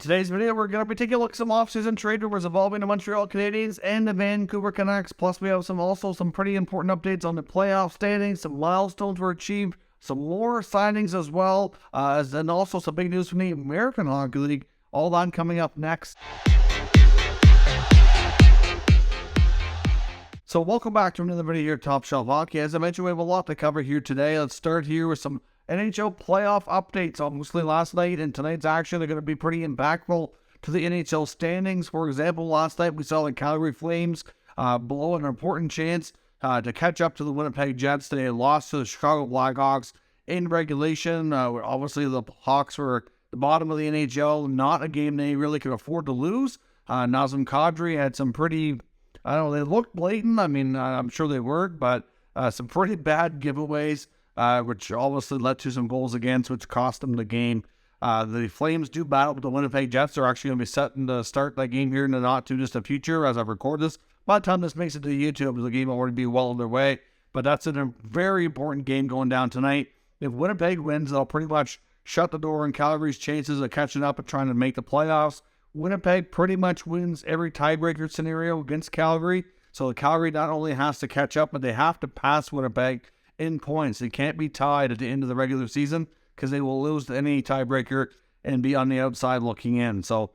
today's video, we're going to be taking a look at some off-season trade rumors involving the Montreal Canadiens and the Vancouver Canucks. Plus, we have some pretty important updates on the playoff standings. Some milestones were achieved, some more signings as well, and also some big news from the American Hockey League. All that coming up next. So welcome back to another video here at Top Shelf Hockey. As I mentioned, we have a lot to cover here today. Let's start here with some NHL playoff updates. Obviously last night and tonight's action are going to be pretty impactful to the NHL standings. For example, last night we saw the Calgary Flames blow an important chance to catch up to the Winnipeg Jets. They lost to the Chicago Blackhawks in regulation. Obviously the Hawks were at the bottom of the NHL, not a game they really could afford to lose. Nazem Kadri had some pretty, they looked blatant. I mean, I'm sure they weren't, but some pretty bad giveaways. Which obviously led to some goals against, which cost them the game. The Flames do battle with the Winnipeg Jets. They're actually going to be setting to start that game here in the not-too-distant future as I record this. By the time this makes it to YouTube, the game will already be well underway. But that's a very important game going down tonight. If Winnipeg wins, they'll pretty much shut the door on Calgary's chances of catching up and trying to make the playoffs. Winnipeg pretty much wins every tiebreaker scenario against Calgary. So Calgary not only has to catch up, but they have to pass Winnipeg in points. They can't be tied at the end of the regular season because they will lose to any tiebreaker and be on the outside looking in. So,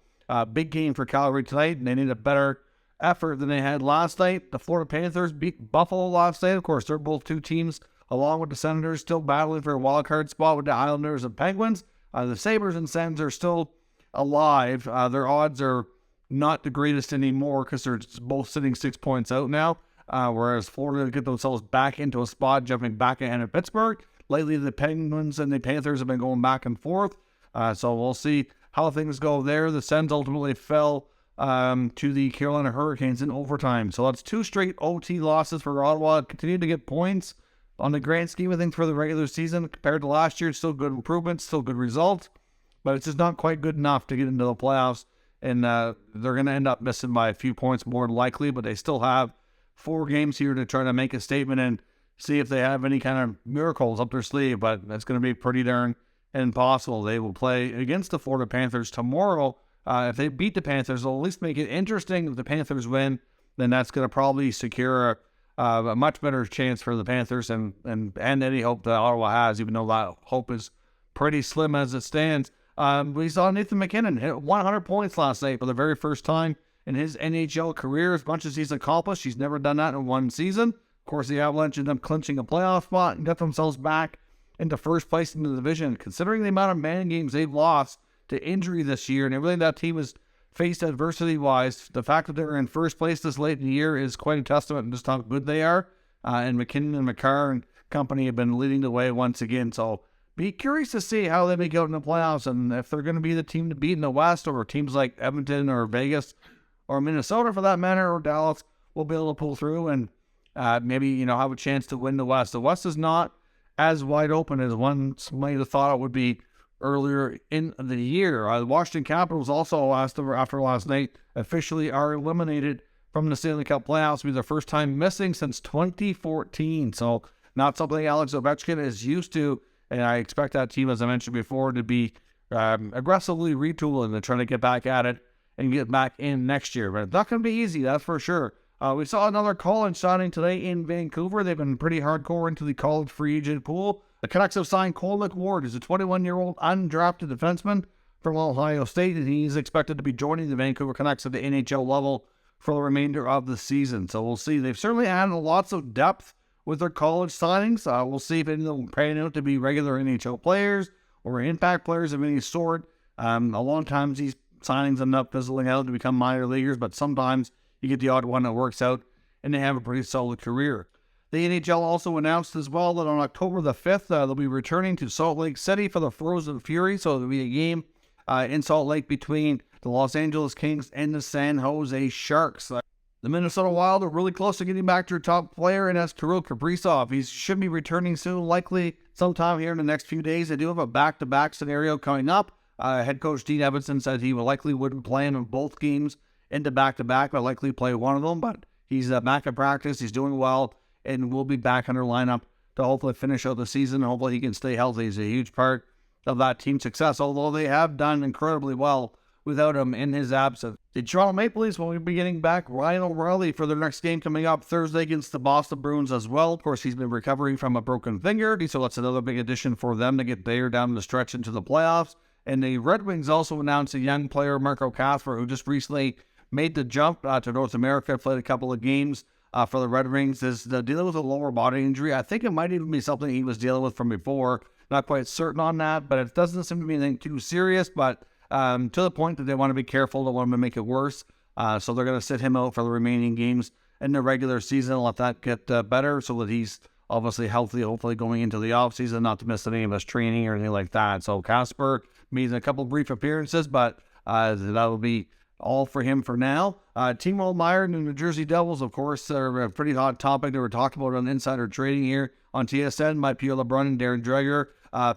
big game for Calgary tonight, and they need a better effort than they had last night. The Florida Panthers beat Buffalo last night. Of course, they're both two teams, along with the Senators, still battling for a wild card spot with the Islanders and Penguins. The Sabres and Sens are still alive. Their odds are not the greatest anymore because they're both sitting 6 points out now. Whereas Florida get themselves back into a spot, jumping back ahead of Pittsburgh. Lately, the Penguins and the Panthers have been going back and forth. So we'll see how things go there. The Sens ultimately fell to the Carolina Hurricanes in overtime. So that's 2 straight OT losses for Ottawa. Continue to get points on the grand scheme of things for the regular season. Compared to last year, still good improvements, still good results. But it's just not quite good enough to get into the playoffs. And they're going to end up missing by a few points more than likely. But they still have 4 games here to try to make a statement and see if they have any kind of miracles up their sleeve, but it's going to be pretty darn impossible. They will play against the Florida Panthers tomorrow. If they beat the Panthers, they'll at least make it interesting. If the Panthers win, then that's going to probably secure a much better chance for the Panthers and any hope that Ottawa has, even though that hope is pretty slim as it stands. We saw Nathan MacKinnon hit 100 points last night for the very first time in his NHL career. As much as he's accomplished, he's never done that in one season. Of course, the Avalanche ended up clinching a playoff spot and got themselves back into first place in the division. Considering the amount of man games they've lost to injury this year and everything that team has faced adversity-wise, the fact that they're in first place this late in the year is quite a testament to just how good they are. And MacKinnon and McCarr and company have been leading the way once again. So be curious to see how they make out in the playoffs and if they're going to be the team to beat in the West, or teams like Edmonton or Vegas or Minnesota for that matter, or Dallas will be able to pull through and maybe, have a chance to win the West. The West is not as wide open as one might have thought it would be earlier in the year. The Washington Capitals also, after last night, officially are eliminated from the Stanley Cup playoffs. It'll be their first time missing since 2014. So not something Alex Ovechkin is used to. And I expect that team, as I mentioned before, to be aggressively retooling and trying to get back at it and get back in next year. But it's not going to be easy, that's for sure. We saw another college signing today in Vancouver. They've been pretty hardcore into the college free agent pool. The Canucks have signed Cole McWard, who's a 21-year-old undrafted defenseman from Ohio State, and he's expected to be joining the Vancouver Canucks at the NHL level for the remainder of the season. So we'll see. They've certainly added lots of depth with their college signings. We'll see if any of them pan out to be regular NHL players or impact players of any sort. A lot of times these signings end up fizzling out to become minor leaguers, but sometimes you get the odd one that works out and they have a pretty solid career. The NHL also announced as well that on October the 5th, they'll be returning to Salt Lake City for the Frozen Fury. So there'll be a game in Salt Lake between the Los Angeles Kings and the San Jose Sharks. The Minnesota Wild are really close to getting back to their top player, and that's Kirill Kaprizov. He should be returning soon, likely sometime here in the next few days. They do have a back-to-back scenario coming up. Head coach Dean Evanson said he likely wouldn't play in both games into back-to-back, but likely play one of them. But he's back at practice. He's doing well, and will be back in their lineup to hopefully finish out the season. Hopefully he can stay healthy. He's a huge part of that team's success, although they have done incredibly well without him in his absence. The Toronto Maple Leafs will be getting back Ryan O'Reilly for their next game coming up Thursday against the Boston Bruins as well. Of course, he's been recovering from a broken finger, so that's another big addition for them to get there down the stretch into the playoffs. And the Red Wings also announced a young player, Marco Kasper, who just recently made the jump to North America, played a couple of games for the Red Wings. Is dealing with a lower body injury. I think it might even be something he was dealing with from before. Not quite certain on that, but it doesn't seem to be anything too serious, but to the point that they want to be careful, don't want him to make it worse. So they're going to sit him out for the remaining games in the regular season, let that get better so that he's obviously healthy, hopefully going into the offseason, not to miss any of his training or anything like that. So Kasper made a couple brief appearances, but that'll be all for him for now. Timo Meier and the New Jersey Devils, of course, are a pretty hot topic that we're talking about on Insider Trading here on TSN by Pierre LeBrun and Darren Dreger.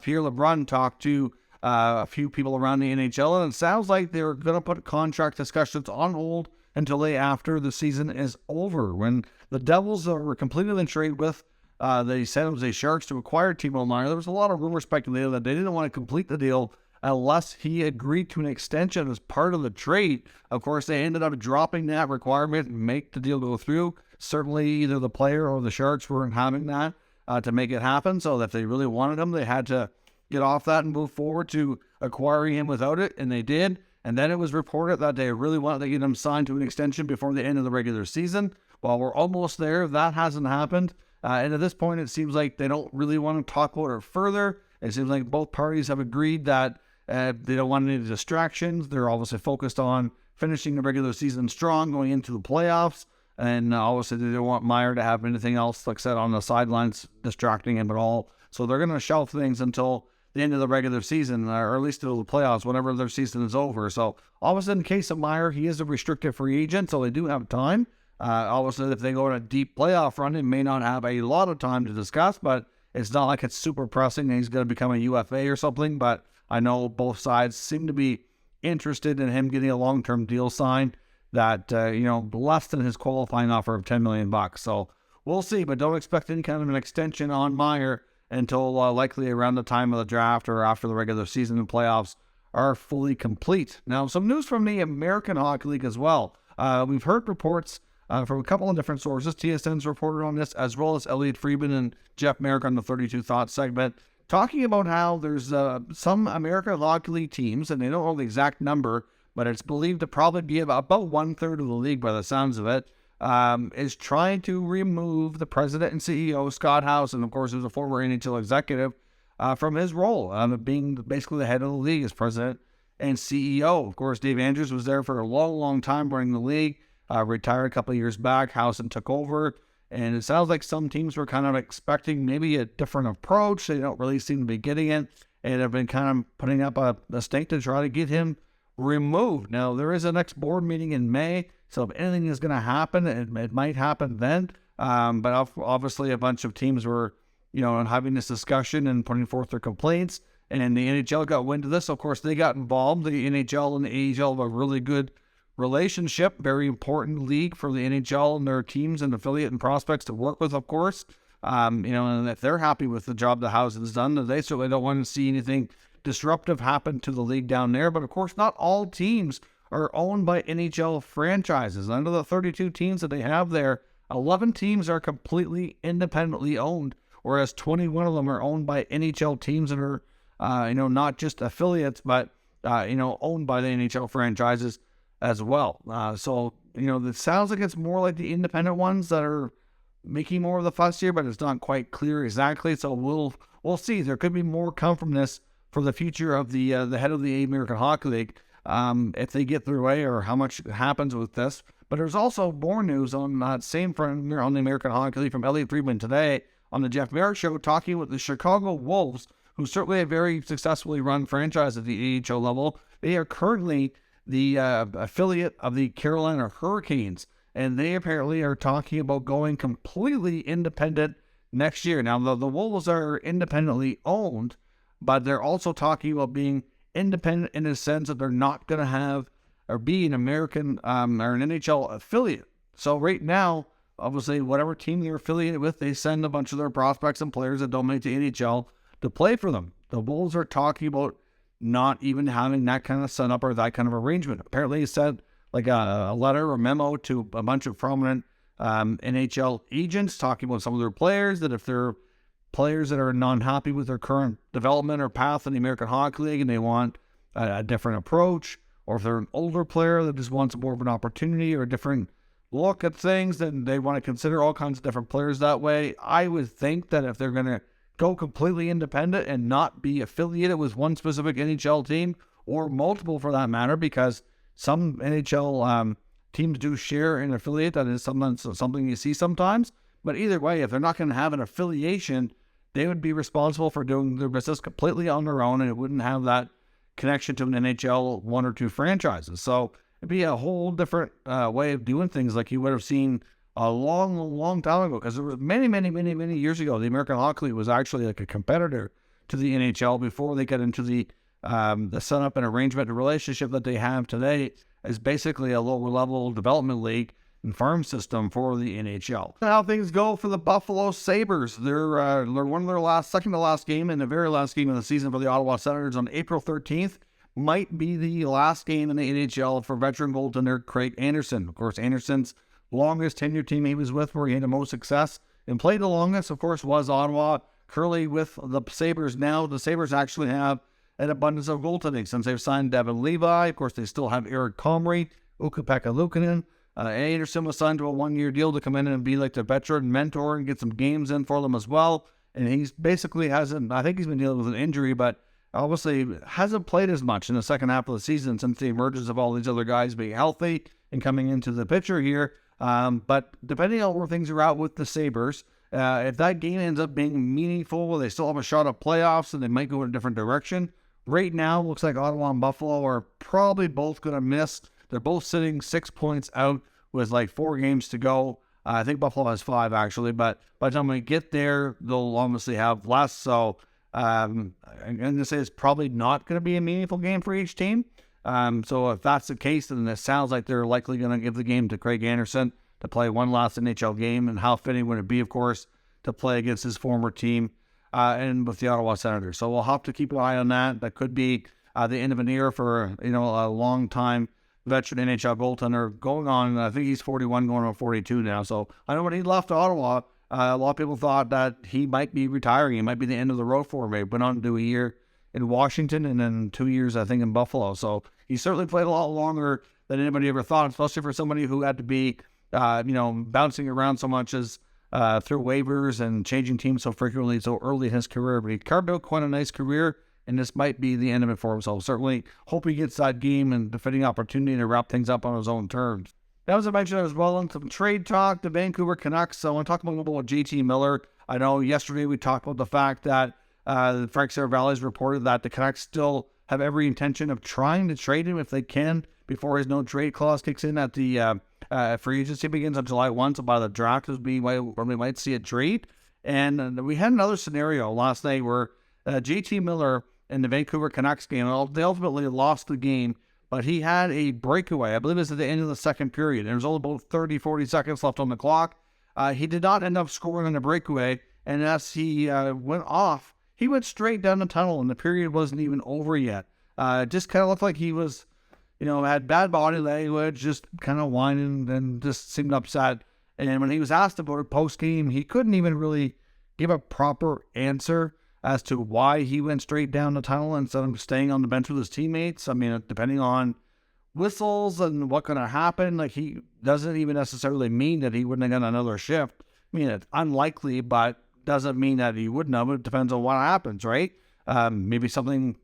Pierre LeBrun talked to a few people around the NHL, and it sounds like they're going to put contract discussions on hold until after the season is over. When the Devils were completed in trade with the San Jose Sharks to acquire Timo Meier, there was a lot of rumor speculating that they didn't want to complete the deal unless he agreed to an extension as part of the trade. Of course, they ended up dropping that requirement and make the deal go through. Certainly, either the player or the Sharks weren't having that to make it happen, so if they really wanted him, they had to get off that and move forward to acquiring him without it, and they did. And then it was reported that they really wanted to get him signed to an extension before the end of the regular season. Well, we're almost there. That hasn't happened. And at this point, it seems like they don't really want to talk about it further. It seems like both parties have agreed that they don't want any distractions. They're obviously focused on finishing the regular season strong, going into the playoffs. And obviously, they don't want Meier to have anything else, like I said, on the sidelines distracting him at all. So they're going to shelve things until the end of the regular season, or at least until the playoffs, whenever their season is over. So obviously, in the case of Meier, he is a restricted free agent, so they do have time. Obviously, if they go on a deep playoff run, it may not have a lot of time to discuss, but it's not like it's super pressing and he's going to become a UFA or something. But I know both sides seem to be interested in him getting a long-term deal signed that, less than his qualifying offer of $10 million. So we'll see, but don't expect any kind of an extension on Meier until likely around the time of the draft or after the regular season and playoffs are fully complete. Now, some news from the American Hockey League as well. We've heard reports from a couple of different sources. TSN's reported on this, as well as Elliot Friedman and Jeff Merrick on the 32 Thoughts segment, talking about how there's some American Hockey League teams, and they don't know the exact number, but it's believed to probably be about 1/3 of the league by the sounds of it, is trying to remove the president and CEO, Scott House, and of course, who's a former NHL executive, from his role of being basically the head of the league as president and CEO. Of course, Dave Andrews was there for a long, long time running the league, retired a couple of years back. Housen took over, and it sounds like some teams were kind of expecting maybe a different approach. They don't really seem to be getting it, and have been kind of putting up a stink to try to get him removed. Now, there is a next board meeting in May, so if anything is going to happen, it might happen then. But obviously, a bunch of teams were, having this discussion and putting forth their complaints, and the NHL got wind of this. Of course, they got involved. The NHL and the AHL have a really good relationship, very important league for the NHL and their teams and affiliate and prospects to work with, of course. And if they're happy with the job the House has done, they certainly don't want to see anything disruptive happen to the league down there. But of course, not all teams are owned by NHL franchises. Under the 32 teams that they have there, 11 teams are completely independently owned, whereas 21 of them are owned by NHL teams that are, not just affiliates, but, owned by the NHL franchises as well. So, it sounds like it's more like the independent ones that are making more of the fuss here, but it's not quite clear exactly. So we'll see. There could be more come from this for the future of the head of the American Hockey League, if they get their way, or how much happens with this. But there's also more news on that same front on the American Hockey League from Elliot Friedman today on the Jeff Merrick Show, talking with the Chicago Wolves, who certainly a very successfully run franchise at the AHL level. They are currently the affiliate of the Carolina Hurricanes, and they apparently are talking about going completely independent next year. Now, the Wolves are independently owned, but they're also talking about being independent in the sense that they're not going to have or be an American or an NHL affiliate. So right now, obviously, whatever team they're affiliated with, they send a bunch of their prospects and players that don't make the NHL to play for them. The Wolves are talking about not even having that kind of setup or that kind of arrangement. Apparently he sent like a letter or memo to a bunch of prominent NHL agents talking about some of their players, that if they're players that are not happy with their current development or path in the American Hockey League and they want a different approach, or if they're an older player that just wants more of an opportunity or a different look at things, then they want to consider all kinds of different players that way. I would think that if they're going to go completely independent and not be affiliated with one specific NHL team, or multiple for that matter, because some NHL teams do share an affiliate. That is something you see sometimes. But either way, if they're not going to have an affiliation, they would be responsible for doing their business completely on their own, and it wouldn't have that connection to an NHL one or two franchises. So it'd be a whole different way of doing things, like you would have seen a long time ago. Because it was many years ago, the American Hockey League was actually like a competitor to the NHL before they got into the setup and arrangement and relationship that they have today is basically a lower level development league and farm system for the NHL. How things go for the Buffalo Sabres. They're one of their second to last game and the very last game of the season for the Ottawa Senators on April 13th. Might be the last game in the NHL for veteran goaltender Craig Anderson. Of course, Anderson's longest tenure team he was with, where he had the most success and played the longest, of course, was Ottawa. Currently with the Sabres now, the Sabres actually have an abundance of goaltending since they've signed Devin Levi. Of course, they still have Eric Comrie, Ukko-Pekka Luukkonen. Anderson was signed to a one-year deal to come in and be like the veteran mentor and get some games in for them as well. And he's basically I think he's been dealing with an injury, but obviously hasn't played as much in the second half of the season since the emergence of all these other guys being healthy and coming into the picture here. But depending on where things are at with the Sabres, if that game ends up being meaningful, they still have a shot at playoffs and they might go in a different direction. Right now, looks like Ottawa and Buffalo are probably both going to miss. They're both sitting 6 points out with like 4 games to go. I think Buffalo has 5 actually, but by the time we get there, they'll obviously have less. So I'm going to say it's probably not going to be a meaningful game for each team. So if that's the case, then it sounds like they're likely going to give the game to Craig Anderson to play one last NHL game. And how fitting would it be, of course, to play against his former team and with the Ottawa Senators. So we'll have to keep an eye on that. That could be the end of an era for a long time veteran NHL goaltender going on. I think he's 41 going on 42 now. So I know when he left Ottawa, a lot of people thought that he might be retiring. It might be the end of the road for him. He went on to do a year in Washington and then 2 years, I think, in Buffalo. So he certainly played a lot longer than anybody ever thought, especially for somebody who had to be, bouncing around so much as through waivers and changing teams so frequently so early in his career. But he carved out quite a nice career, and this might be the end of it for him. So certainly hope he gets that game and the fitting opportunity to wrap things up on his own terms. Now, as I mentioned as well, in some trade talk, the Vancouver Canucks. So I want to talk a little bit about JT Miller. I know yesterday we talked about the fact that Frank Saravalli's reported that the Canucks still have every intention of trying to trade him if they can before his no-trade clause kicks in at the free agency begins on July 1. So by the draft is where we might see a trade. And we had another scenario last night where JT Miller in the Vancouver Canucks game, they ultimately lost the game, but he had a breakaway. I believe it was at the end of the second period. There was only about 30, 40 seconds left on the clock. He did not end up scoring on the breakaway, and as he went off, he went straight down the tunnel, and the period wasn't even over yet. It just kind of looked like he was, had bad body language, just kind of whining and just seemed upset. And when he was asked about it post-game, he couldn't even really give a proper answer as to why he went straight down the tunnel instead of staying on the bench with his teammates. I mean, depending on whistles and what's going to happen, like he doesn't even necessarily mean that he wouldn't have got another shift. I mean, it's unlikely, but doesn't mean that he wouldn't have. It depends on what happens, right? Maybe something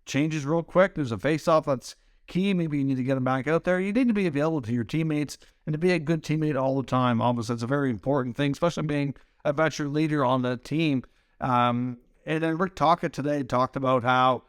changes real quick. There's a face-off that's key. Maybe you need to get him back out there. You need to be available to your teammates and to be a good teammate all the time. Obviously, it's a very important thing, especially being a veteran leader on the team. And then Rick Tocchet today talked about how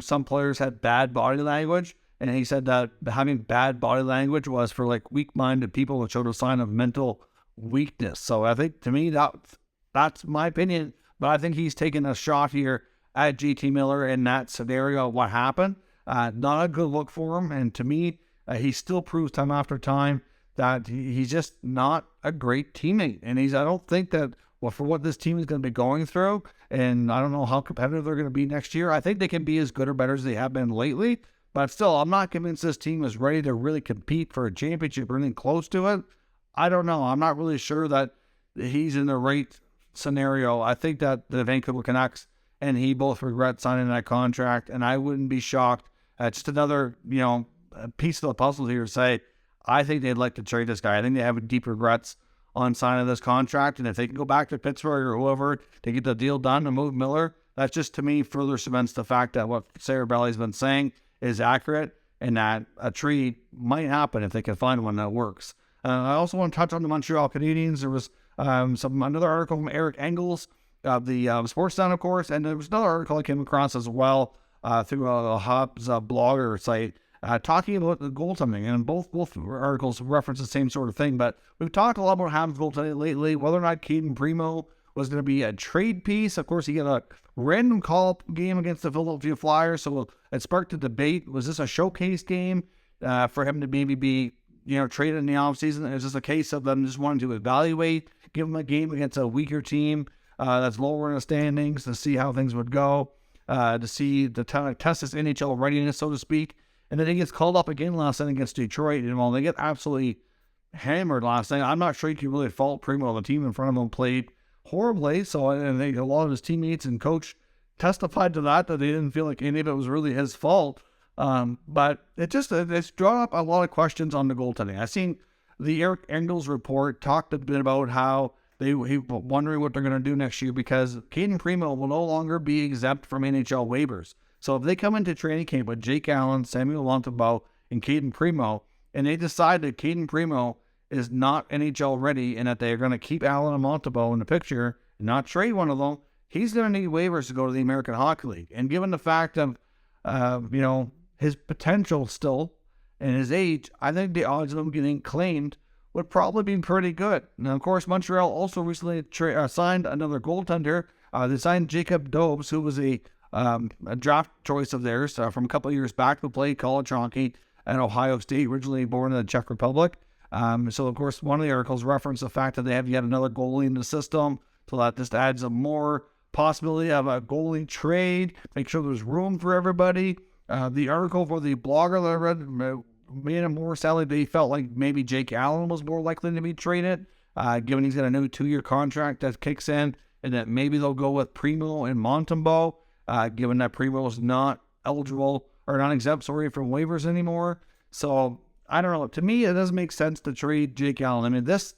some players had bad body language, and he said that having bad body language was for like weak-minded people that showed a sign of mental weakness. So I think, to me, that's my opinion, but I think he's taking a shot here at JT Miller in that scenario of what happened. Not a good look for him, and to me, he still proves time after time that he's just not a great teammate. And I don't think that well, for what this team is going to be going through, and I don't know how competitive they're going to be next year. I think they can be as good or better as they have been lately, but still, I'm not convinced this team is ready to really compete for a championship or anything close to it. I don't know. I'm not really sure that he's in the right scenario. I think that the Vancouver Canucks and he both regret signing that contract, and I wouldn't be shocked. Just another, piece of the puzzle here to say, I think they'd like to trade this guy. I think they have deep regrets on signing this contract, and if they can go back to Pittsburgh or whoever to get the deal done and move Miller, that's just, to me, further cements the fact that what Sarah Belly's been saying is accurate, and that a trade might happen if they can find one that works. I also want to touch on the Montreal Canadiens. There was another article from Eric Engels of the Sportsnet, of course, and there was another article I came across as well through a Habs blogger site talking about the goaltending, and both articles reference the same sort of thing. But we've talked a lot about Habs goaltending lately, whether or not Cayden Primo was going to be a trade piece. Of course, he got a random call-up game against the Philadelphia Flyers, so it sparked a debate. Was this a showcase game for him to maybe be traded in the offseason? Is this a case of them just wanting to evaluate, give him a game against a weaker team that's lower in the standings to see how things would go, to test his NHL readiness, so to speak? And then he gets called up again last night against Detroit, and while they get absolutely hammered last night, I'm not sure you can really fault Primo. The team in front of him played horribly, and a lot of his teammates and coach testified to that they didn't feel like any of it was really his fault. But it's drawn up a lot of questions on the goaltending. I've seen the Eric Engels report talked a bit about how he wondering what they're going to do next year, because Cayden Primo will no longer be exempt from NHL waivers. So if they come into training camp with Jake Allen, Samuel Montembeault, and Cayden Primo, and they decide that Cayden Primo is not NHL ready and that they're going to keep Allen and Montembeault in the picture and not trade one of them, he's going to need waivers to go to the American Hockey League. And given the fact of, his potential still and his age, I think the odds of him getting claimed would probably be pretty good. Now, of course, Montreal also recently signed another goaltender. They signed Jacob Dobes, who was a draft choice of theirs from a couple of years back, who played college hockey at Ohio State, originally born in the Czech Republic. So, of course, one of the articles referenced the fact that they have yet another goalie in the system, so that just adds a more possibility of a goalie trade, make sure there's room for everybody. The article for the blogger that I read made it more sadly they felt like maybe Jake Allen was more likely to be traded, given he's got a new 2-year contract that kicks in, and that maybe they'll go with Primo and Montembeault, given that Primo is not eligible or not exempt, from waivers anymore. So I don't know. To me, it doesn't make sense to trade Jake Allen. I mean, this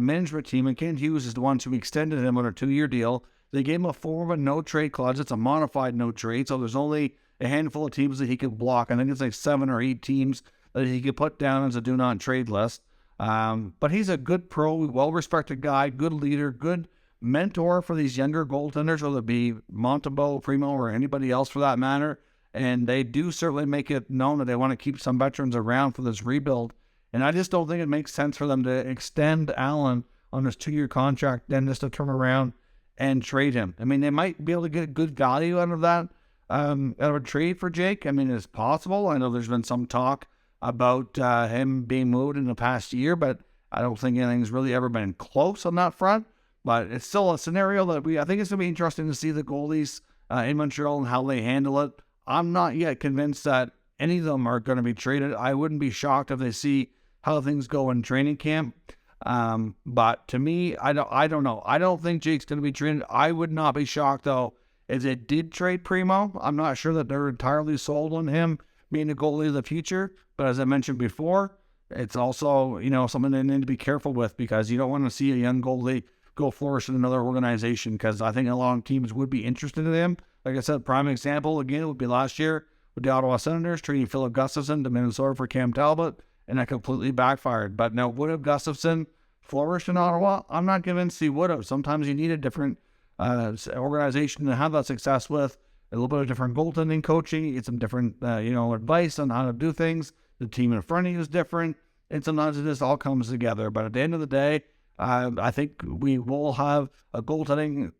management team, and Kent Hughes is the ones who extended him on a 2-year deal. They gave him a form of a no-trade clause. It's a modified no-trade, so there's only a handful of teams that he could block. I think it's like 7 or 8 teams that he could put down as a do-not-trade list. But he's a good pro, well-respected guy, good leader, good mentor for these younger goaltenders, whether it be Montembeault, Primo, or anybody else for that matter. And they do certainly make it known that they want to keep some veterans around for this rebuild. And I just don't think it makes sense for them to extend Allen on his 2-year contract, then just to turn around and trade him. I mean, they might be able to get good value out of that, out of a trade for Jake. I mean, it's possible. I know there's been some talk about him being moved in the past year, but I don't think anything's really ever been close on that front. But it's still a scenario that I think it's going to be interesting to see the goalies in Montreal and how they handle it. I'm not yet convinced that any of them are going to be traded. I wouldn't be shocked if they see how things go in training camp. But to me, I don't know. I don't think Jake's going to be traded. I would not be shocked, though, if they did trade Primo. I'm not sure that they're entirely sold on him being the goalie of the future. But as I mentioned before, it's also, something they need to be careful with, because you don't want to see a young goalie go flourish in another organization, because I think a lot of teams would be interested in him. Like I said, prime example, again, would be last year with the Ottawa Senators trading Philip Gustafson to Minnesota for Cam Talbot, and that completely backfired. But now, would have Gustafson flourished in Ottawa? I'm not convinced he would have. Sometimes you need a different organization to have that success with, a little bit of different goaltending coaching, get some different, advice on how to do things. The team in front of you is different, and sometimes it just all comes together. But at the end of the day, I think we will have a goaltending,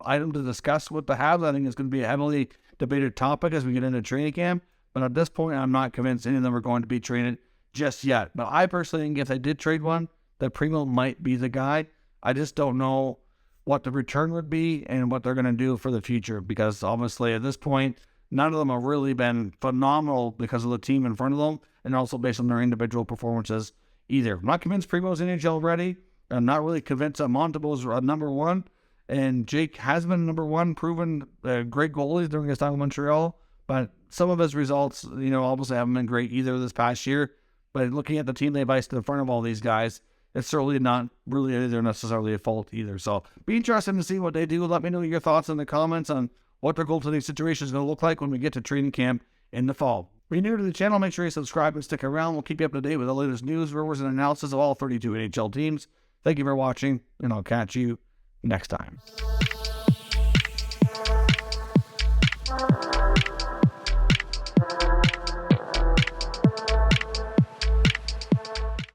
item to discuss with the Habs. I think it's going to be a heavily debated topic as we get into training camp. But at this point, I'm not convinced any of them are going to be traded just yet. But I personally think if they did trade one, that Primo might be the guy. I just don't know what the return would be and what they're going to do for the future, because obviously at this point, none of them have really been phenomenal because of the team in front of them and also based on their individual performances either. I'm not convinced Primo's NHL ready. I'm not really convinced that Montembeault's number one. And Jake has been number one, proven great goalies during his time in Montreal. But some of his results, obviously haven't been great either this past year. But looking at the team they've iced in front of all these guys, it's certainly not really either necessarily a fault either. So be interested to see what they do. Let me know your thoughts in the comments on what their goaltending situation is going to look like when we get to training camp in the fall. If you're new to the channel, make sure you subscribe and stick around. We'll keep you up to date with the latest news, rumors, and analysis of all 32 NHL teams. Thank you for watching, and I'll catch you next time.